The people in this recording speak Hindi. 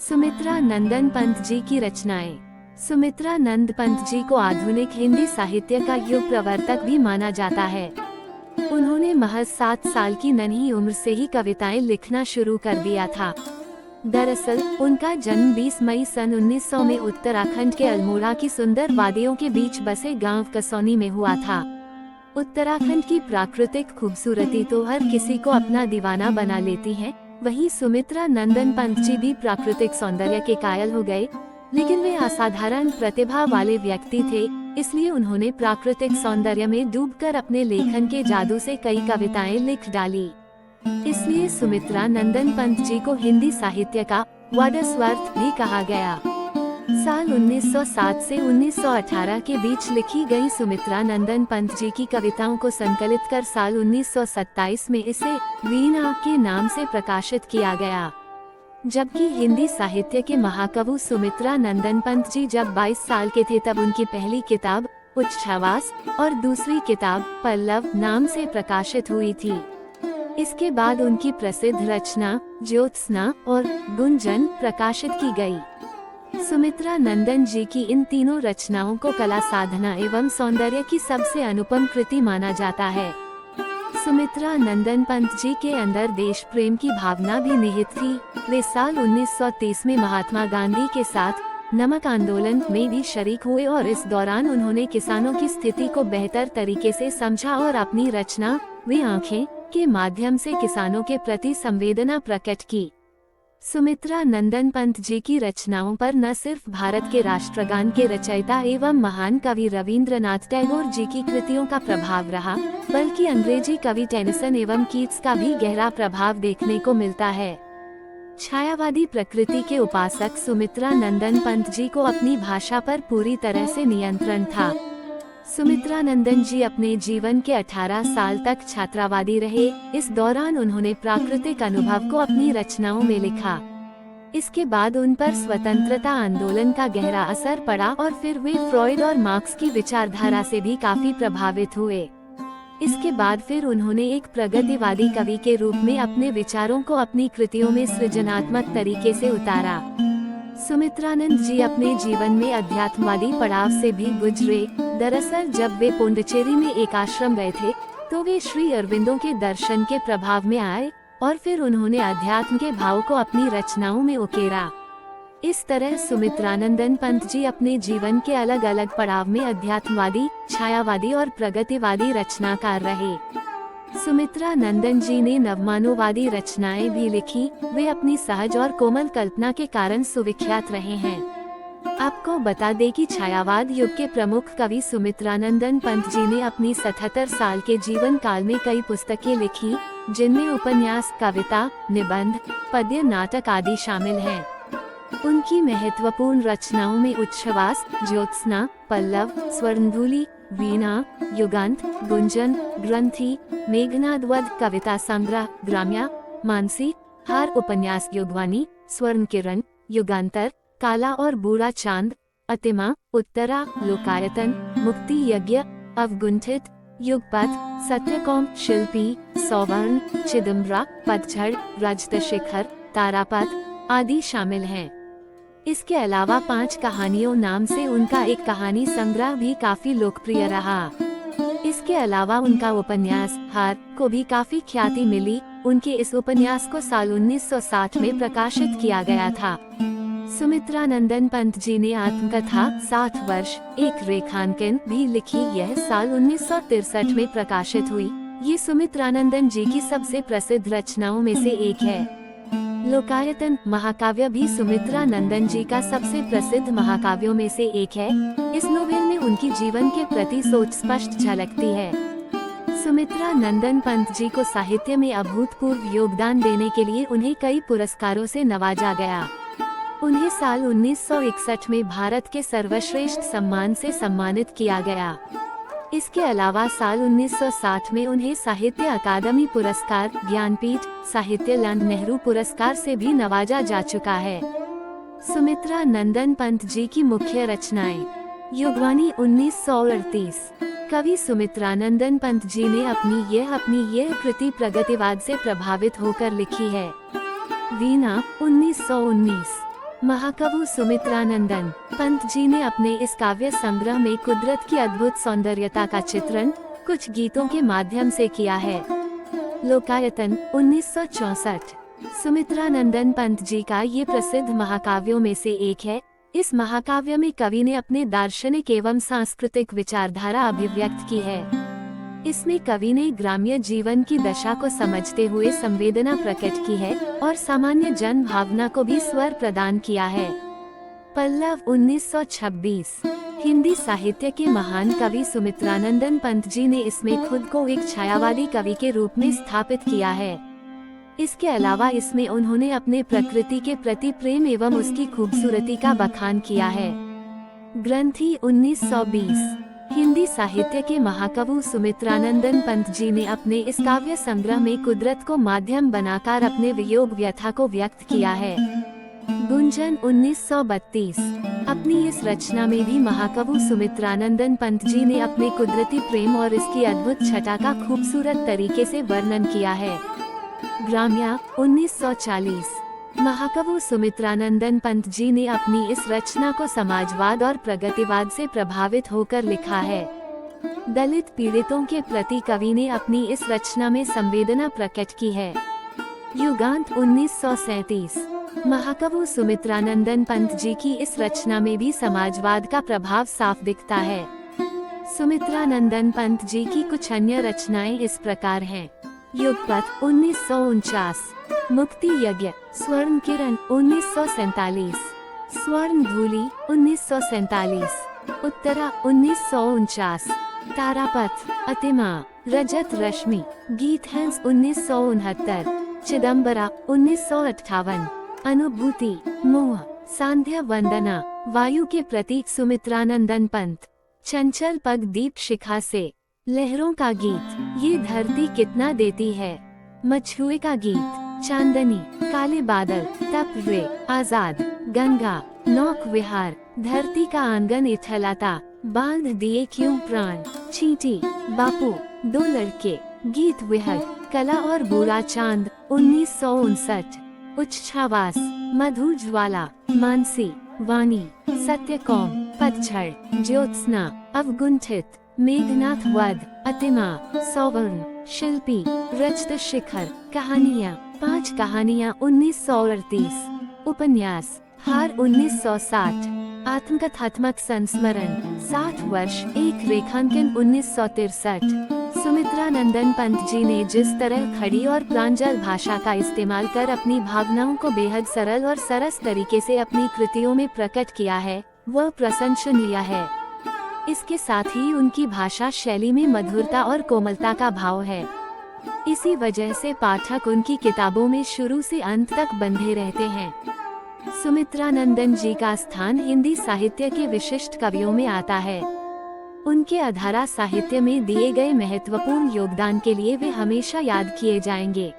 सुमित्रा नंदन पंत जी की रचनाएं। सुमित्रा नंद पंत जी को आधुनिक हिंदी साहित्य का युग प्रवर्तक भी माना जाता है। उन्होंने महज 7 साल की नन्ही उम्र से ही कविताएं लिखना शुरू कर दिया था। दरअसल उनका जन्म 20 मई सन 1900 में उत्तराखंड के अल्मोड़ा की सुंदर वादियों के बीच बसे गांव कसौनी में हुआ था। उत्तराखंड की प्राकृतिक खूबसूरती तो हर किसी को अपना दीवाना बना लेती है। वहीं सुमित्रा नंदन पंत जी भी प्राकृतिक सौंदर्य के कायल हो गए, लेकिन वे असाधारण प्रतिभा वाले व्यक्ति थे, इसलिए उन्होंने प्राकृतिक सौंदर्य में डूबकर अपने लेखन के जादू से कई कविताएं लिख डाली। इसलिए सुमित्रा नंदन पंत जी को हिंदी साहित्य का वर्ड्सवर्थ भी कहा गया। साल 1907 से 1918 के बीच लिखी गई सुमित्रा नंदन पंत जी की कविताओं को संकलित कर साल 1927 में इसे वीणा के नाम से प्रकाशित किया गया। जबकि हिंदी साहित्य के महाकवि सुमित्रा नंदन पंत जी जब 22 साल के थे तब उनकी पहली किताब उच्छ्वास और दूसरी किताब पल्लव नाम से प्रकाशित हुई थी। इसके बाद उनकी प्रसिद्ध रचना ज्योत्सना और गुंजन प्रकाशित की गई। सुमित्रा नंदन जी की इन तीनों रचनाओं को कला साधना एवं सौंदर्य की सबसे अनुपम कृति माना जाता है। सुमित्रा नंदन पंत जी के अंदर देश प्रेम की भावना भी निहित थी। वे साल 1930 में महात्मा गांधी के साथ नमक आंदोलन में भी शरीक हुए और इस दौरान उन्होंने किसानों की स्थिति को बेहतर तरीके से समझा और अपनी रचना वे आंखें के माध्यम से किसानों के प्रति संवेदना प्रकट की। सुमित्रा नंदन पंत जी की रचनाओं पर न सिर्फ भारत के राष्ट्रगान के रचयिता एवं महान कवि रविंद्रनाथ टैगोर जी की कृतियों का प्रभाव रहा, बल्कि अंग्रेजी कवि टेनिसन एवं कीट्स का भी गहरा प्रभाव देखने को मिलता है। छायावादी प्रकृति के उपासक सुमित्रा नंदन पंत जी को अपनी भाषा पर पूरी तरह से नियंत्रण था। सुमित्रा नंदन जी अपने जीवन के 18 साल तक छात्रावादी रहे। इस दौरान उन्होंने प्राकृतिक अनुभव को अपनी रचनाओं में लिखा। इसके बाद उन पर स्वतंत्रता आंदोलन का गहरा असर पड़ा और फिर वे फ्रॉइड और मार्क्स की विचारधारा से भी काफी प्रभावित हुए। इसके बाद फिर उन्होंने एक प्रगतिवादी कवि के रूप में अपने विचारों को अपनी कृतियों में सृजनात्मक तरीके से उतारा। सुमित्रानंद जी अपने जीवन में अध्यात्मवादी पड़ाव से भी गुजरे। दरअसल जब वे पुंडुचेरी में एक आश्रम गए थे तो वे श्री अरविंदों के दर्शन के प्रभाव में आए और फिर उन्होंने अध्यात्म के भाव को अपनी रचनाओं में उकेरा। इस तरह सुमित्रानंदन पंत जी अपने जीवन के अलग अलग पड़ाव में अध्यात्मवादी, छायावादी और प्रगतिवादी रचनाकार रहे। सुमित्रा नंदन जी ने नवमानववादी रचनाएं भी लिखी। वे अपनी सहज और कोमल कल्पना के कारण सुविख्यात रहे हैं। आपको बता दें कि छायावाद युग के प्रमुख कवि सुमित्रानंदन पंत जी ने अपनी 77 साल के जीवन काल में कई पुस्तकें लिखी, जिनमें उपन्यास, कविता, निबंध, पद्य, नाटक आदि शामिल हैं। उनकी महत्वपूर्ण रचनाओं में उच्छ्वास, ज्योत्सना, पल्लव, स्वर्णधूलि, वीणा, युगांत, गुंजन, ग्रंथि, मेघनादवध, कविता संग्रह, ग्राम्या, मानसी, हार, उपन्यास युगवानी, स्वर्ण किरण, युगांतर, काला और बूढ़ा चांद, अतिमा, उत्तरा, लोकायतन, मुक्ति यज्ञ, अवगुंठित, युगपथ, सत्यकौम, शिल्पी, सौवर्ण, चिदम्बरा, पतझड़, रजतशिखर, तारापथ आदि शामिल हैं। इसके अलावा 5 कहानियों नाम से उनका एक कहानी संग्रह भी काफी लोकप्रिय रहा। इसके अलावा उनका उपन्यास हार को भी काफी ख्याति मिली। उनके इस उपन्यास को साल 1960 में प्रकाशित किया गया था। सुमित्रा नंदन पंत जी ने आत्मकथा 60 वर्ष एक रेखांकन भी लिखी। यह साल 1963 में प्रकाशित हुई। ये सुमित्रानंदन जी की सबसे प्रसिद्ध रचनाओं में से एक है। लोकायतन महाकाव्य भी सुमित्रा नंदन जी का सबसे प्रसिद्ध महाकाव्यों में से एक है। इस नोवेल में उनकी जीवन के प्रति सोच स्पष्ट झलकती है। सुमित्रा नंदन पंत जी को साहित्य में अभूतपूर्व योगदान देने के लिए उन्हें कई पुरस्कारों से नवाजा गया। उन्हें साल 1961 में भारत के सर्वश्रेष्ठ सम्मान से सम्मानित किया गया। इसके अलावा साल 1960 में उन्हें साहित्य अकादमी पुरस्कार, ज्ञानपीठ, साहित्य लाल नेहरू पुरस्कार से भी नवाजा जा चुका है। सुमित्रा नंदन पंत जी की मुख्य रचनाएं। युगवानी 1938। कवि सुमित्रानंदन पंत जी ने अपनी यह कृति प्रगतिवाद से प्रभावित होकर लिखी है। वीणा 1919। महाकवि सुमित्रानंदन पंत जी ने अपने इस काव्य संग्रह में कुदरत की अद्भुत सौंदर्यता का चित्रण कुछ गीतों के माध्यम से किया है। लोकायतन 1964। सुमित्रानंदन पंत जी का ये प्रसिद्ध महाकाव्यों में से एक है। इस महाकाव्य में कवि ने अपने दार्शनिक एवं सांस्कृतिक विचारधारा अभिव्यक्त की है। इसमें कवि ने ग्राम्य जीवन की दशा को समझते हुए संवेदना प्रकट की है और सामान्य जन भावना को भी स्वर प्रदान किया है। पल्लव 1926। हिंदी साहित्य के महान कवि सुमित्रानंदन पंत जी ने इसमें खुद को एक छायावादी कवि के रूप में स्थापित किया है। इसके अलावा इसमें उन्होंने अपने प्रकृति के प्रति प्रेम एवं उसकी खूबसूरती का बखान किया है। ग्रंथि 1920। हिंदी साहित्य के महाकवि सुमित्रानंदन पंत जी ने अपने इस काव्य संग्रह में कुदरत को माध्यम बनाकर अपने वियोग व्यथा को व्यक्त किया है। गुंजन 1932। अपनी इस रचना में भी महाकवि सुमित्रानंदन पंत जी ने अपने कुदरती प्रेम और इसकी अद्भुत छटा का खूबसूरत तरीके से वर्णन किया है। ग्राम्या 1940। महाकवि सुमित्रानंदन पंत जी ने अपनी इस रचना को समाजवाद और प्रगतिवाद से प्रभावित होकर लिखा है। दलित पीड़ितों के प्रति कवि ने अपनी इस रचना में संवेदना प्रकट की है। युगांत 1937। महाकवि सुमित्रानंदन पंत जी की इस रचना में भी समाजवाद का प्रभाव साफ दिखता है। सुमित्रानंदन पंत जी की कुछ अन्य रचनाएं इस प्रकार हैं। युगपथ 1949। मुक्ति यज्ञ, स्वर्ण किरण 1947, स्वर्ण धूलि 1947, उत्तरा 1949, तारापथ, अतिमा, रजत रश्मि, गीत हंस 1969, चिदम्बरा 1958, अनुभूति, मोह, सांध्य वंदना, वायु के प्रतीक सुमित्रानंदन पंत, चंचल पग दीप शिखा से, लहरों का गीत, ये धरती कितना देती है, मछुए का गीत, चांदनी, काले बादल, तप रे, आजाद, गंगा, नौक विहार, धरती का आंगन इथलाता, बांध दिए क्यों प्राण, चींटी, बापू, दो लड़के, गीत विहग, कला और बुरा चांद 1959, उच्छ्वास, मधु ज्वाला, मानसी, वाणी, सत्यकौम, पतझड़, ज्योत्सना, अवगुंठित, मेघनाथ वध, अतिमा, सौवर्ण, शिल्पी, रजत शिखर, कहानियाँ, 5 कहानियाँ 1938, उपन्यास, हार 1960, आत्मकथात्मक संस्मरण, 60 वर्ष, एक रेखांकन 1963। सुमित्रानंदन पंत जी ने जिस तरह खड़ी और प्रांजल भाषा का इस्तेमाल कर अपनी भावनाओं को बेहद सरल और सरस तरीके से अपनी कृतियों में प्रकट किया है, वह प्रशंसनीय है। इसके साथ ही उनकी भाषा शैली में मधुरता और कोमलता का भाव है। इसी वजह से पाठक उनकी किताबों में शुरू से अंत तक बंधे रहते हैं। सुमित्रानंदन जी का स्थान हिंदी साहित्य के विशिष्ट कवियों में आता है। उनके अधारा साहित्य में दिए गए महत्वपूर्ण योगदान के लिए वे हमेशा याद किए जाएंगे।